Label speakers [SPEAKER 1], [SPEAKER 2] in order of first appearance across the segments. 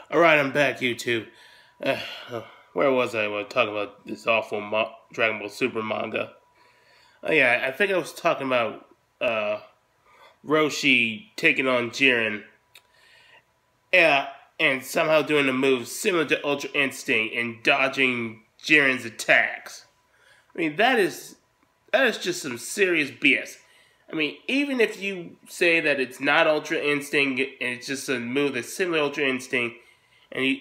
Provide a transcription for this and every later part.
[SPEAKER 1] Alright, I'm back, YouTube. Uh, where was I? When I was talking about this awful Dragon Ball Super manga. Oh yeah, I think I was talking about Roshi taking on Jiren. Yeah, and somehow doing a move similar to Ultra Instinct and dodging Jiren's attacks. I mean, that is just some serious BS. I mean, even if you say that it's not Ultra Instinct and it's just a move that's similar to Ultra Instinct, and you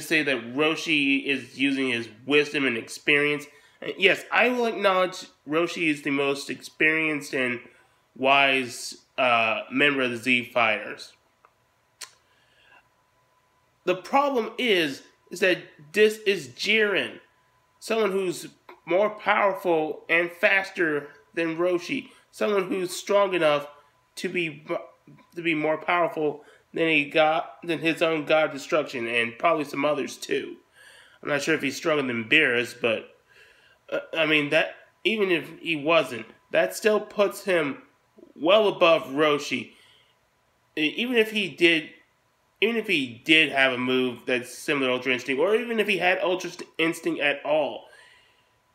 [SPEAKER 1] say that Roshi is using his wisdom and experience. And yes, I will acknowledge Roshi is the most experienced and wise member of the Z Fighters. The problem is that this is Jiren, someone who's more powerful and faster than Roshi, someone who's strong enough to be more powerful than his own god of destruction, and probably some others too. I'm not sure if he's stronger than Beerus, but I mean that even if he wasn't, that still puts him well above Roshi. Even if he did have a move that's similar to Ultra Instinct, or even if he had Ultra Instinct at all,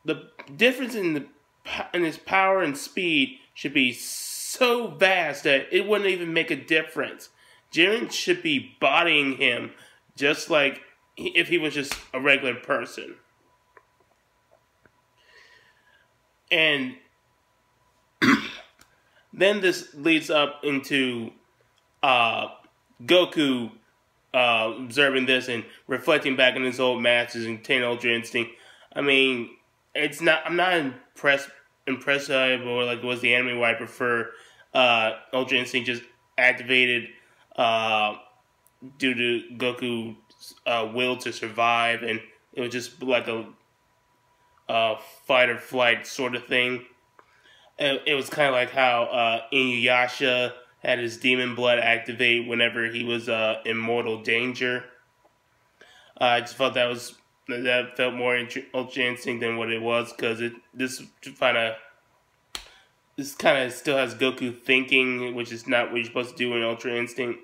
[SPEAKER 1] the difference in his power and speed should be so vast that it wouldn't even make a difference. Jiren should be bodying him just like if he was just a regular person. And then this leads up into Goku observing this and reflecting back on his old masters and taking Ultra Instinct. I mean, I'm not impressed like it was the anime where I prefer Ultra Instinct just activated due to Goku's will to survive, and it was just like a fight or flight sort of thing. It was kind of like how Inuyasha had his demon blood activate whenever he was in mortal danger. I just felt that felt more Ultra Instinct than what it was, because this kind of still has Goku thinking, which is not what you're supposed to do in Ultra Instinct.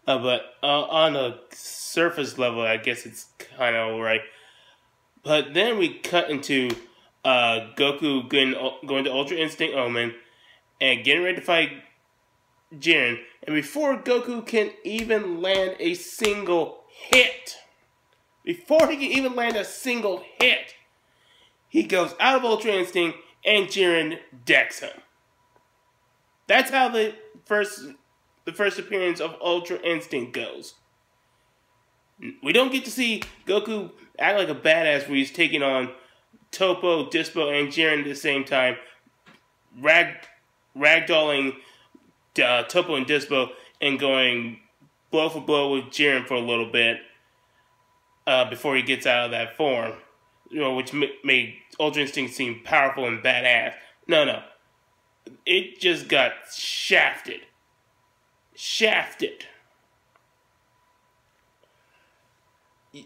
[SPEAKER 1] But on a surface level, I guess it's kind of alright. But then we cut into Goku going to Ultra Instinct Omen and getting ready to fight Jiren. And before Goku can even land a single hit, he goes out of Ultra Instinct and Jiren decks him. That's how the first appearance of Ultra Instinct goes. We don't get to see Goku act like a badass where he's taking on Toppo, Dispo, and Jiren at the same time, ragdolling Toppo and Dispo and going blow for blow with Jiren for a little bit before he gets out of that form, which made Ultra Instinct seem powerful and badass. No. It just got shafted.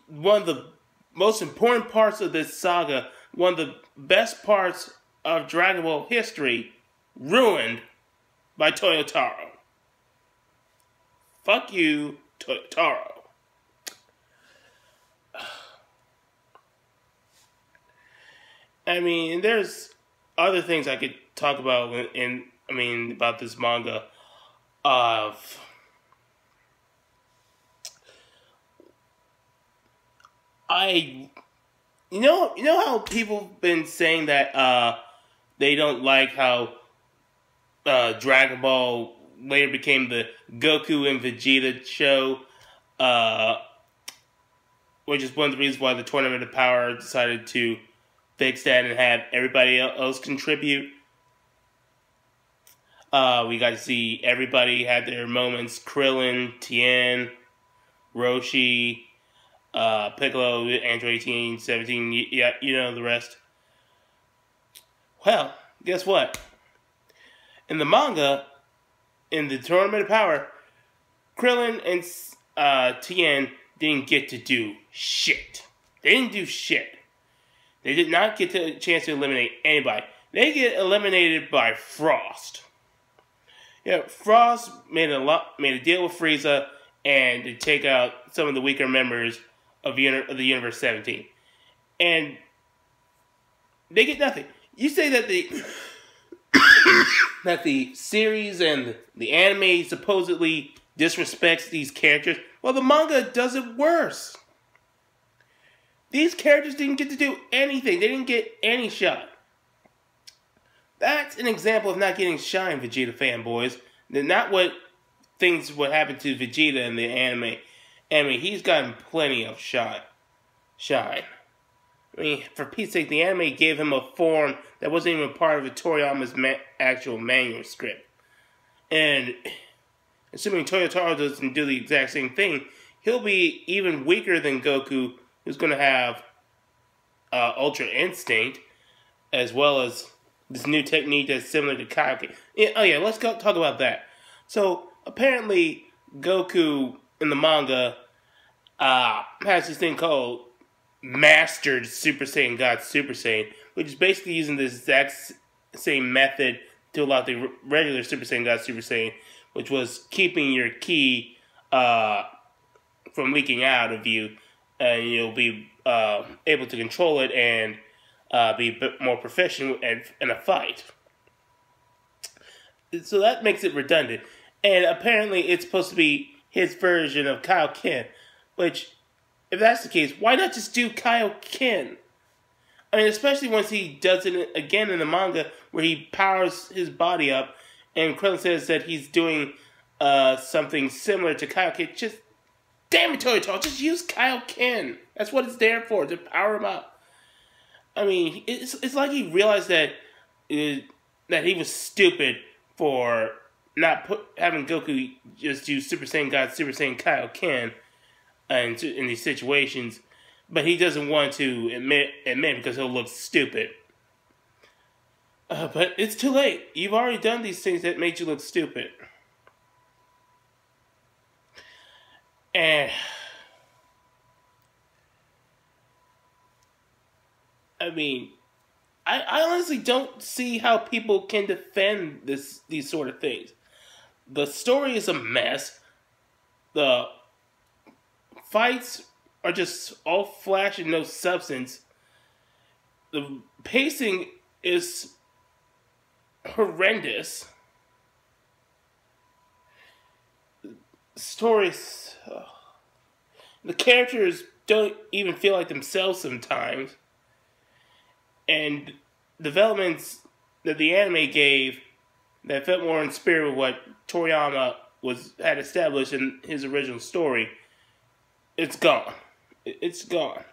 [SPEAKER 1] One of the most important parts of this saga, one of the best parts of Dragon Ball history, ruined by Toyotaro. Fuck you, Toyotaro. I mean, there's other things I could talk about about this manga. You know how people have been saying that they don't like how Dragon Ball later became the Goku and Vegeta show, which is one of the reasons why the Tournament of Power decided to fix that and have everybody else contribute. We got to see everybody had their moments. Krillin, Tien, Roshi, Piccolo, Android 18, 17, yeah, you know the rest. Well, guess what? In the manga, in the Tournament of Power, Krillin and Tien didn't get to do shit. They didn't do shit. They did not get a chance to eliminate anybody. They get eliminated by Frost. Yeah, Frost made a deal with Frieza and to take out some of the weaker members of the Universe 17. And they get nothing. You say that the series and the anime supposedly disrespects these characters. Well, the manga does it worse. These characters didn't get to do anything. They didn't get any shot. That's an example of not getting shine, Vegeta fanboys. Not what happen to Vegeta in the anime. He's gotten plenty of shine. I mean, for Pete's sake, the anime gave him a form that wasn't even part of Toriyama's actual manuscript. And assuming Toyotaro doesn't do the exact same thing, he'll be even weaker than Goku, who's going to have Ultra Instinct, as well as this new technique that's similar to Kaioken. Let's talk about that. So, apparently, Goku in the manga has this thing called Mastered Super Saiyan God Super Saiyan, which is basically using the exact same method to allow the regular Super Saiyan God Super Saiyan, which was keeping your ki from leaking out of you, and you'll be able to control it and be a bit more proficient in a fight. So that makes it redundant. And apparently it's supposed to be his version of Kaioken, which, if that's the case, why not just do Kaioken? I mean, especially once he does it again in the manga, where he powers his body up, and Krillin says that he's doing something similar to Kaioken. Just, damn it, Toyotaro, just use Kaioken. That's what it's there for, to power him up. I mean, it's like he realized that he was stupid for not having Goku just do Super Saiyan God, Super Saiyan Kaioken in these situations, but he doesn't want to admit because he'll look stupid. But it's too late. You've already done these things that made you look stupid. And I mean, I honestly don't see how people can defend these sort of things. The story is a mess. The fights are just all flash and no substance. The pacing is horrendous. Stories... The characters don't even feel like themselves sometimes. And developments that the anime gave that felt more in spirit with what Toriyama had established in his original story, it's gone. It's gone.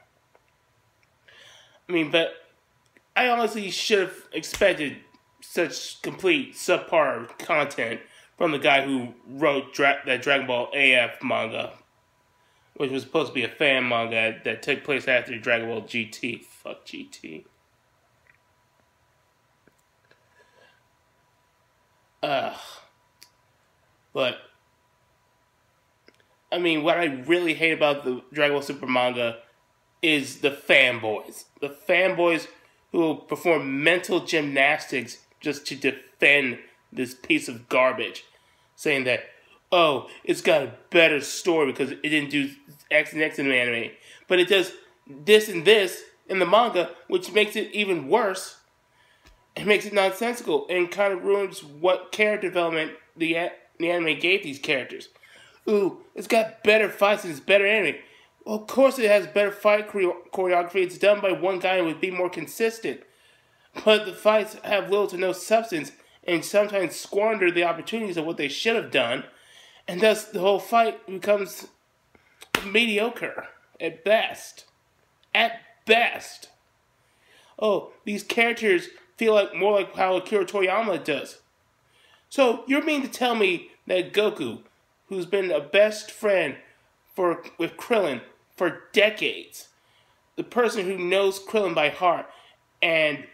[SPEAKER 1] I mean, but I honestly should have expected such complete subpar content from the guy who wrote that Dragon Ball AF manga, which was supposed to be a fan manga that took place after Dragon Ball GT. Fuck GT. But, I mean, what I really hate about the Dragon Ball Super manga is the fanboys. The fanboys who will perform mental gymnastics just to defend this piece of garbage. Saying that, oh, it's got a better story because it didn't do X and X in the anime. But it does this and this in the manga, which makes it even worse. It makes it nonsensical and kind of ruins what character development the anime gave these characters. Ooh, it's got better fights and it's better anime. Well, of course it has better fight choreography. It's done by one guy and would be more consistent. But the fights have little to no substance and sometimes squander the opportunities of what they should have done. And thus the whole fight becomes mediocre at best. At best. Oh, these characters feel like more like how Akira Toriyama does. So you're meaning to tell me that Goku, who's been a best friend with Krillin for decades, the person who knows Krillin by heart and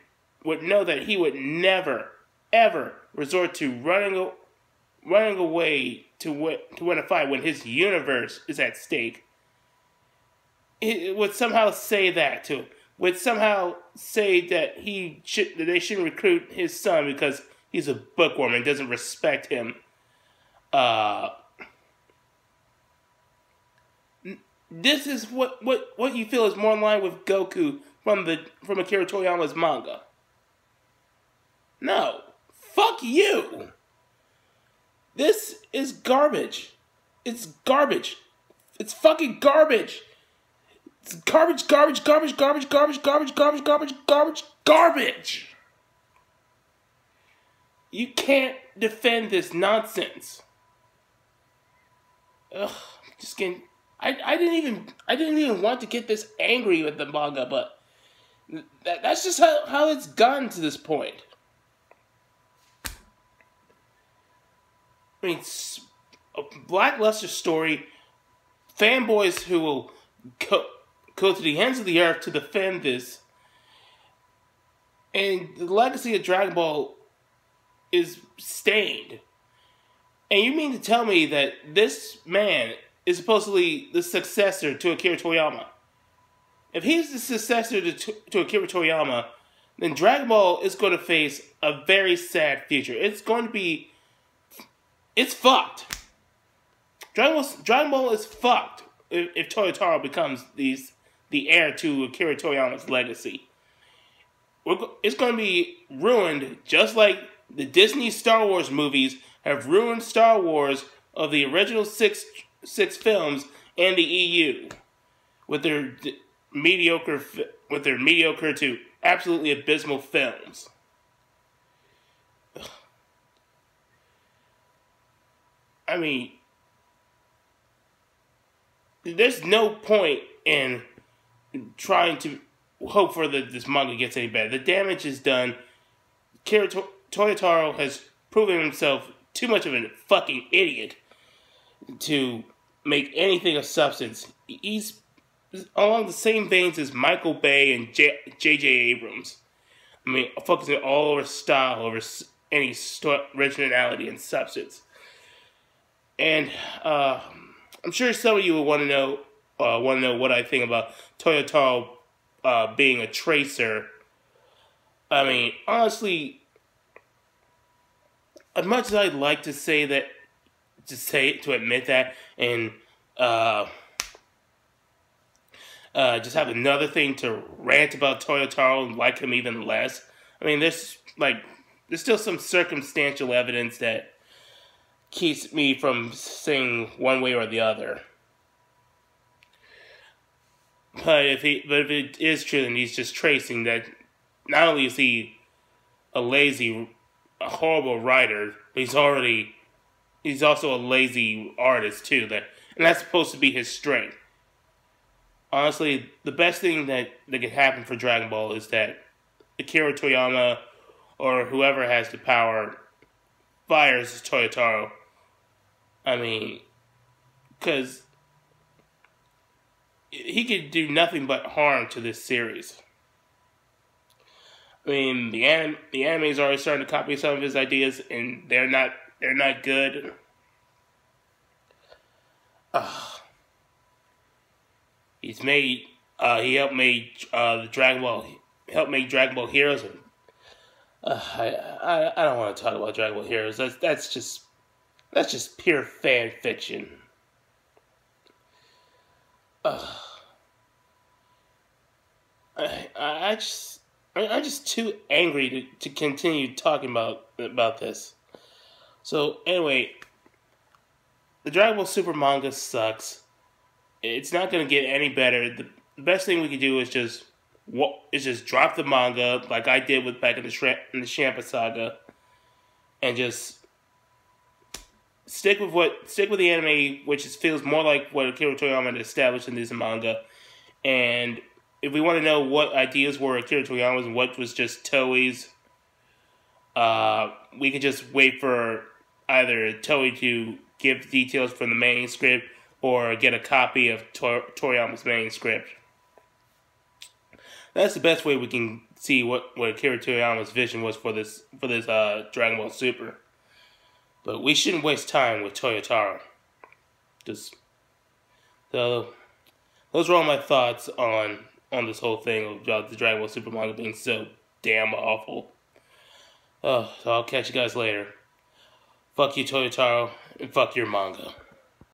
[SPEAKER 1] would know that he would never, ever resort to running away to win a fight when his universe is at stake, it would somehow say that to him. Would somehow say that they shouldn't recruit his son because he's a bookworm and doesn't respect him. This is what you feel is more in line with Goku from Akira Toriyama's manga. No. Fuck you. This is garbage. It's garbage. It's fucking garbage. It's garbage, garbage, garbage, garbage, garbage, garbage, garbage, garbage, garbage, garbage. You can't defend this nonsense. Ugh, just getting. I didn't even want to get this angry with the manga, but that's just how it's gotten to this point. I mean, it's a lackluster story. Fanboys who will go to the ends of the earth to defend this. And the legacy of Dragon Ball is stained. And you mean to tell me that this man is supposedly the successor to Akira Toriyama? If he's the successor to Akira Toriyama, then Dragon Ball is going to face a very sad future. It's going to be... It's fucked. Dragon Ball is fucked if Toyotaro becomes the heir to Akira Toriyama's legacy. It's going to be ruined just like the Disney Star Wars movies have ruined Star Wars of the original six films and the EU with their mediocre to absolutely abysmal films. I mean, there's no point in trying to hope for that this manga gets any better. The damage is done. Toyotaro has proven himself too much of a fucking idiot to make anything of substance. He's along the same veins as Michael Bay and J.J. Abrams. I mean, focusing all over style, over any originality and substance. And I'm sure some of you will want to know what I think about Toyotaro being a tracer. I mean, honestly, as much as I'd like to say that, to admit that, and just have another thing to rant about Toyotaro and like him even less. I mean, there's still some circumstantial evidence that keeps me from saying one way or the other. But if it is true, then he's just tracing that. Not only is he a horrible writer, but he's also a lazy artist too. And that's supposed to be his strength. Honestly, the best thing that could happen for Dragon Ball is that Akira Toriyama or whoever has the power fires Toyotaro. I mean, because he could do nothing but harm to this series. I mean, the anime's already starting to copy some of his ideas, and they're not good. He helped make Dragon Ball Heroes. And, I don't want to talk about Dragon Ball Heroes. That's just pure fan fiction. I'm just too angry to continue talking about this. So anyway, the Dragon Ball Super manga sucks. It's not going to get any better. The best thing we can do is just drop the manga like I did back in the Champa saga, and just stick with the anime, which feels more like what Akira Toriyama had established in this manga. And if we want to know what ideas were Akira Toriyama's and what was just Toei's, we can just wait for either Toei to give details from the manuscript or get a copy of Toriyama's manuscript. That's the best way we can see what Akira Toriyama's vision was for this Dragon Ball Super. But we shouldn't waste time with Toyotaro. So those are all my thoughts on this whole thing about the Dragon Ball Super manga being so damn awful. So I'll catch you guys later. Fuck you, Toyotaro, and fuck your manga.